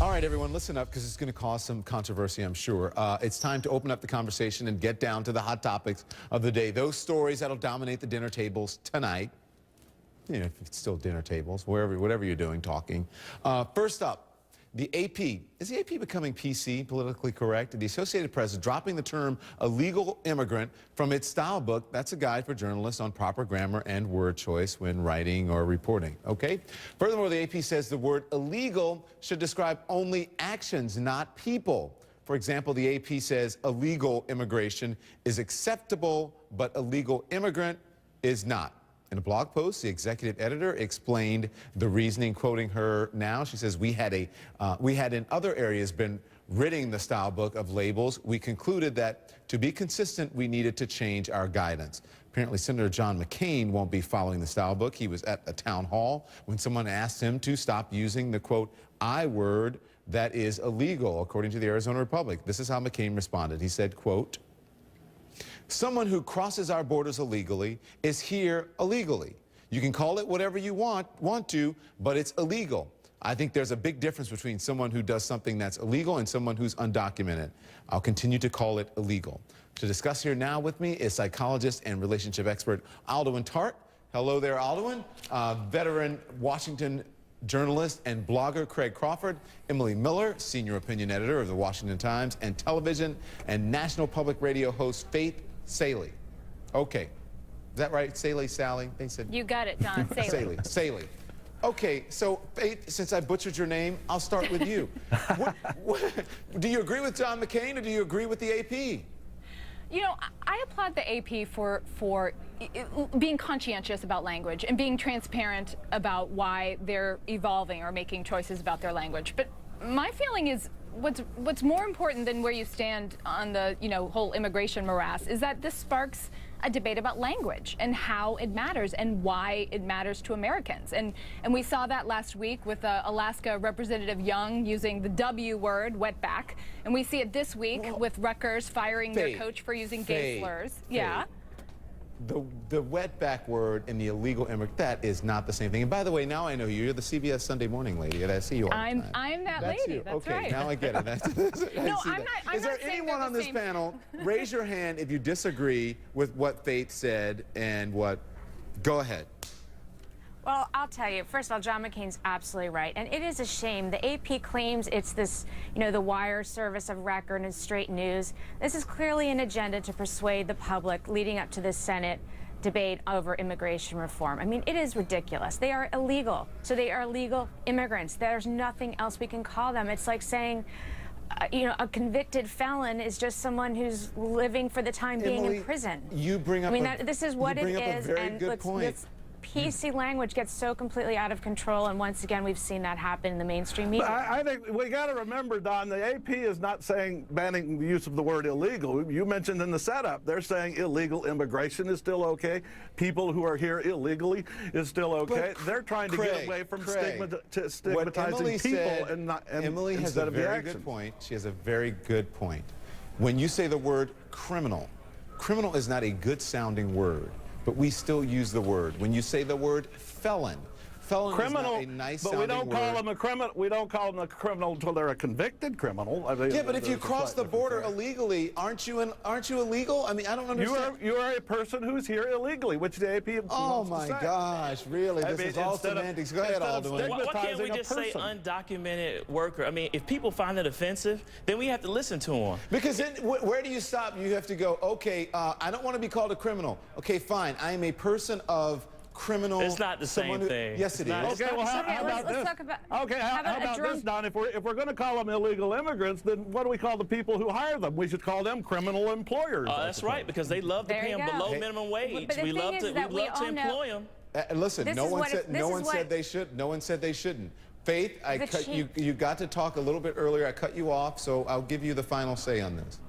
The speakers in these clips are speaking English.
All right, everyone, listen up because it's going to cause some controversy, I'm sure. It's time to open up the conversation and get down to the hot topics of the day. Those stories that'll dominate the dinner tables tonight. You know, if it's still dinner tables, whatever you're doing, talking. First up, the AP. Is the AP becoming PC, politically correct? The Associated Press is dropping the term illegal immigrant from its style book. That's a guide for journalists on proper grammar and word choice when writing or reporting, okay? Furthermore, the AP says the word illegal should describe only actions, not people. For example, the AP says illegal immigration is acceptable, but illegal immigrant is not. In a blog post, the executive editor explained the reasoning, quoting her now. She says, we had in other areas been ridding the style book of labels. We concluded that to be consistent, we needed to change our guidance. Apparently, Senator John McCain won't be following the style book. He was at a town hall when someone asked him to stop using the, quote, I word that is illegal, according to the Arizona Republic. This is how McCain responded. He said, quote, someone who crosses our borders illegally is here illegally. You can call it whatever you want to, but it's illegal. I think there's a big difference between someone who does something that's illegal and someone who's undocumented. I'll continue to call it illegal. To discuss here now with me is psychologist and relationship expert Alduin Tart. Hello there, Alduin. Veteran Washington journalist and blogger Craig Crawford, Emily Miller, senior opinion editor of the Washington Times and television, and National Public Radio host Faith Saley. Okay, is that right? Saley, Sally? They said. You got it, Don. Saley. Saley. Okay, so Faith, since I butchered your name, I'll start with you. Do you agree with John McCain or do you agree with the AP? You know, I applaud the AP for being conscientious about language and being transparent about why they're evolving or making choices about their language. But my feeling is what's more important than where you stand on the, whole immigration morass is that this sparks a debate about language and how it matters and why it matters to Americans. And we saw that last week with Alaska Representative Young using the W word, wetback. And we see it this week with Rutgers firing their coach for using gay slurs. Yeah. The wetback word and the illegal immigrant, that is not the same thing. And by the way, now I know you. You're the CBS Sunday Morning lady, and I see you all the time. I'm that lady. You. That's okay, right. Now I get it. No, I'm not. Is there anyone on this panel? Raise your hand if you disagree with what Faith said and what. Go ahead. Well, I'll tell you, first of all, John McCain's absolutely right. And it is a shame. The AP claims it's this, the wire service of record and straight news. This is clearly an agenda to persuade the public leading up to the Senate debate over immigration reform. I mean, it is ridiculous. They are illegal. So they are illegal immigrants. There's nothing else we can call them. It's like saying, a convicted felon is just someone who's living for the time being in prison. You bring up this is what it is. A very good point. PC language gets so completely out of control, and once again, we've seen that happen in the mainstream media. I think we got to remember, Don, the AP is not saying banning the use of the word illegal. You mentioned in the setup, they're saying illegal immigration is still okay. People who are here illegally is still okay. They're trying to get away from stigmatizing people Emily has a very good point. She has a very good point. When you say the word criminal, criminal is not a good sounding word. But we still use the word. When you say the word felon, felon is not a nice sounding word. But we don't call them a criminal. We don't call them a criminal until they're a convicted criminal. I mean, yeah, but if you cross the border illegally, aren't you illegal? I mean, I don't understand. You are a person who's here illegally, which the AP oh my gosh, really? This is all semantics. Go ahead, Alduin. Why can't we just say undocumented worker? I mean, if people find it offensive, then we have to listen to them. Because then, where do you stop? You have to go, okay, I don't want to be called a criminal. Okay, fine. I am a person of criminal. It's not the same thing. Yes, it is. Okay, well, how about this? Okay, how about this, Don? If we're going to call them illegal immigrants, then what do we call the people who hire them? We should call them criminal employers. That's right, because they love to pay them below minimum wage. We love to employ them. Listen, no one said they should. No one said they shouldn't. Faith, you got to talk a little bit earlier. I cut you off, so I'll give you the final say on this.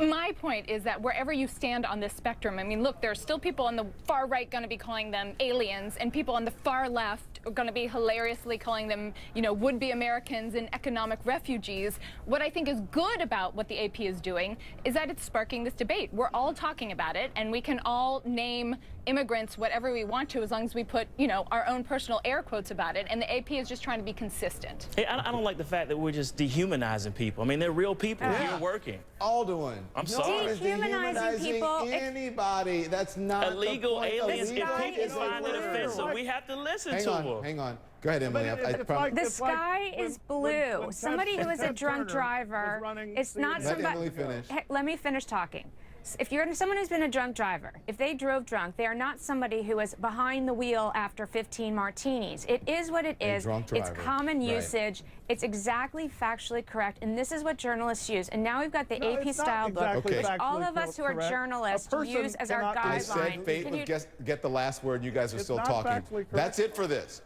My point is that wherever you stand on this spectrum, I mean, look, there are still people on the far right going to be calling them aliens, and people on the far left are going to be hilariously calling them, would-be Americans and economic refugees. What I think is good about what the AP is doing is that it's sparking this debate. We're all talking about it, and we can all name, immigrants whatever we want to, as long as we put, you know, our own personal air quotes about it. And the AP is just trying to be consistent. Hey, I don't like the fact that we're just dehumanizing people. I mean, they're real people here working. Alduin. I'm sorry. Dehumanizing people. Anybody. That's not illegal the point. aliens. This guy If people is find it blue. offensive, we have to listen to them. Hang on. Go ahead, Emily. The sky is blue. Somebody who is a drunk driver, it's not Let somebody. Emily finish. Hey, let me finish talking. If you're someone who's been a drunk driver, if they drove drunk, they are not somebody who is behind the wheel after 15 martinis. It is what it is. drunk It's driver. common Right. usage. It's exactly factually correct, and this is what journalists use. And now we've got the AP it's not style book, exactly which all factually of us who are correct. journalists A person use as our cannot- I guideline. said Faith Can would you- get the last word. You guys are still not talking. factually correct. That's it for this.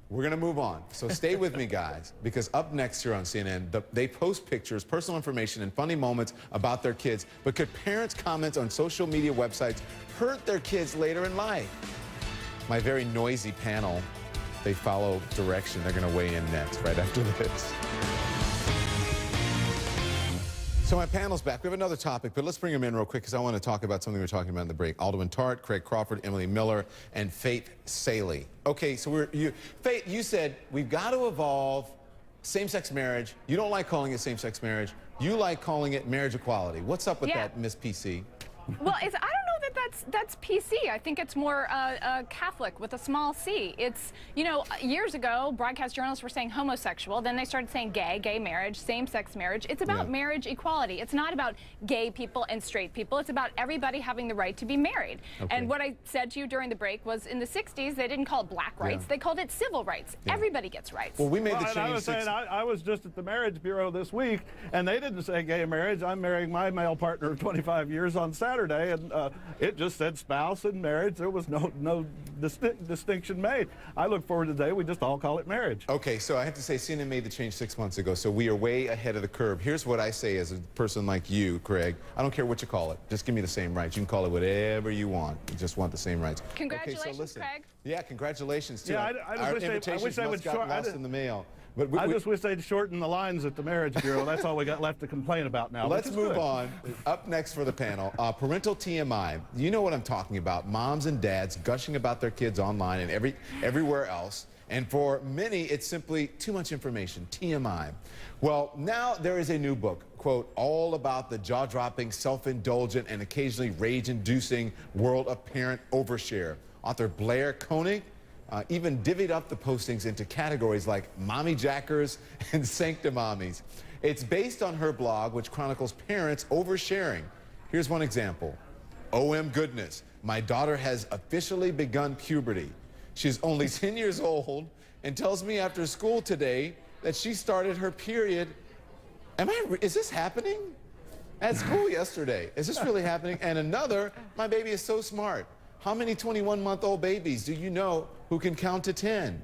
We're going to move on. So stay with me, guys, because up next here on CNN, they post pictures, personal information, and funny moments about their kids. But could parents' comments on social media websites hurt their kids later in life? My very noisy panel, they follow direction. They're going to weigh in next, right after this. So my panel's back. We have another topic, but let's bring them in real quick because I want to talk about something we were talking about in the break. Alduin Tart, Craig Crawford, Emily Miller, and Faith Saley. Okay, so Faith, you said we've got to evolve same-sex marriage. You don't like calling it same-sex marriage. You like calling it marriage equality. What's up with that, Miss PC? Well, I don't know that that's PC. I think it's more Catholic with a small c. It's, you know, years ago, broadcast journalists were saying homosexual. Then they started saying gay marriage, same-sex marriage. It's about marriage equality. It's not about gay people and straight people. It's about everybody having the right to be married. Okay. And what I said to you during the break was in the 60s, they didn't call it black rights. They called it civil rights. Everybody gets rights. Well, we made the Well, and I change. was saying, I was just at the Marriage Bureau this week, and they didn't say gay marriage. I'm marrying my male partner of 25 years on Saturday, and it just said spouse and marriage. There was no distinction made. I look forward to the day we just all call it marriage. Okay, so I have to say CNN made the change 6 months ago, so we are way ahead of the curve. Here's what I say as a person like you, Craig. I don't care what you call it. Just give me the same rights. You can call it whatever you want. You just want the same rights. Congratulations, okay, so listen. Craig. Yeah, Yeah, congratulations, too. I just Our wish invitations they would must got short- lost in the mail. But I just wish they'd shorten the lines at the Marriage Bureau. That's all we got left to complain about now. Let's which is move good. on. Up next for the panel, parental TMI. You know what I'm talking about. Moms and dads gushing about their kids online and everywhere else. And for many, it's simply too much information, TMI. Well, now there is a new book, quote, all about the jaw-dropping, self-indulgent, and occasionally rage-inducing world of parent overshare. Author Blair Koenig even divvied up the postings into categories like mommy jackers and sanctimommies. It's based on her blog, which chronicles parents oversharing. Here's one example. OM goodness, my daughter has officially begun puberty. She's only 10 years old and tells me after school today that she started her period. Is this happening? At school yesterday. Is this really happening? And another, my baby is so smart. How many 21-month-old babies do you know who can count to 10?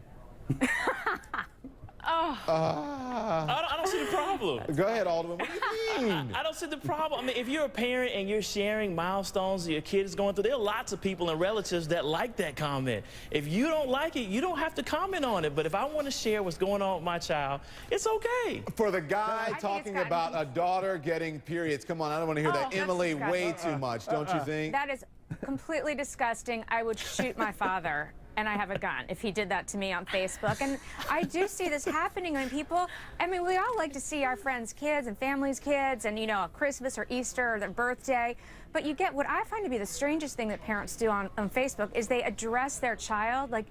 I don't see the problem. Go ahead, Alderman. What do you mean? I don't see the problem. I mean, if you're a parent and you're sharing milestones that your kid is going through, there are lots of people and relatives that like that comment. If you don't like it, you don't have to comment on it. But if I want to share what's going on with my child, it's okay. For the guy think talking it's about gotten- a daughter getting periods, come on, I don't want to hear that. that's Emily, way disgusting. too much, don't you think? That is completely disgusting. I would shoot my father, and I have a gun, if he did that to me on Facebook. And I do see this happening when people, I mean, we all like to see our friends' kids and families' kids and, you know, Christmas or Easter or their birthday. But you get what I find to be the strangest thing that parents do on Facebook is they address their child like,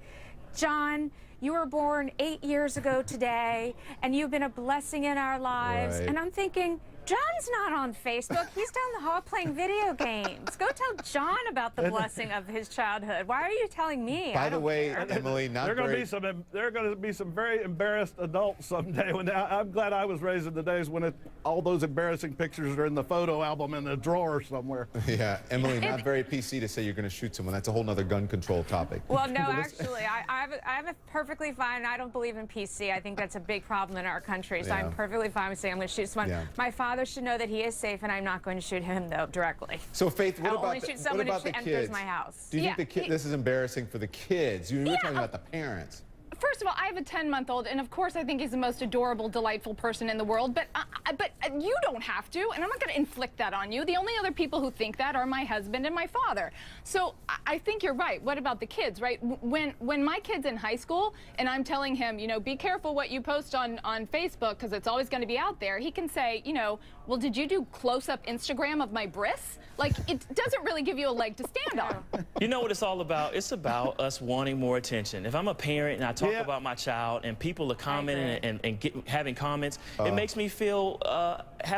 John, you were born 8 years ago today, and you've been a blessing in our lives. Right. And I'm thinking, John's not on Facebook. He's down the hall playing video games. Go tell John about the blessing of his childhood. Why are you telling me? By I the don't way, care. Emily, not There are very... going to be some very embarrassed adults someday. I'm glad I was raised in the days when all those embarrassing pictures are in the photo album in a drawer somewhere. Yeah, Emily, not very PC to say you're going to shoot someone. That's a whole nother gun control topic. Well, no, actually, I have a perfectly fine. I don't believe in PC. I think that's a big problem in our country. So Yeah. I'm perfectly fine with saying I'm going to shoot someone. Yeah. My father should know that he is safe, and I'm not going to shoot him though directly. So, Faith, what I'll about only the, shoot what someone about who the enters kids? my house. Do you Yeah, think this is embarrassing for the kids? You were talking about the parents. first of all, I have a 10-month-old, and of course I think he's the most adorable, delightful person in the world, but you don't have to, and I'm not going to inflict that on you. The only other people who think that are my husband and my father. So I think you're right. What about the kids, right? When my kid's in high school, and I'm telling him, you know, be careful what you post on Facebook, because it's always going to be out there, he can say, you know, well, did you do close-up Instagram of my brists? Like, it doesn't really give you a leg to stand on. You know what it's all about? It's about us wanting more attention. If I'm a parent and I talk about my child and people are commenting and having comments, it makes me feel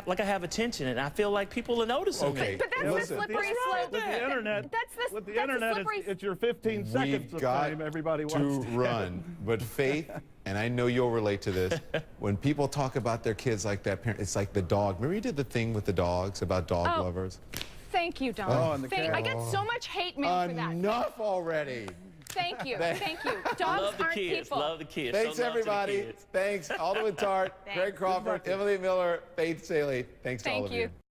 like I have attention, and I feel like people are noticing Okay. me. But that's the slippery slope. With the internet, That's the slippery. it's your 15 seconds We've of got fame everybody to wants to run. But Faith, and I know you'll relate to this, when people talk about their kids like that, it's like the dog. Remember you did the thing with the dogs about dog lovers? Thank you, Don. Oh, and the I cat. get so much hate mail for that. Enough already. Thank you. Thank you. Dogs Love the aren't kids. people. Love the kids. Thanks, Show love to the everybody. kids. Thanks. Alderman Tart, Greg Crawford, Emily Miller, Faith Saley. Thanks to all of you. Thank you.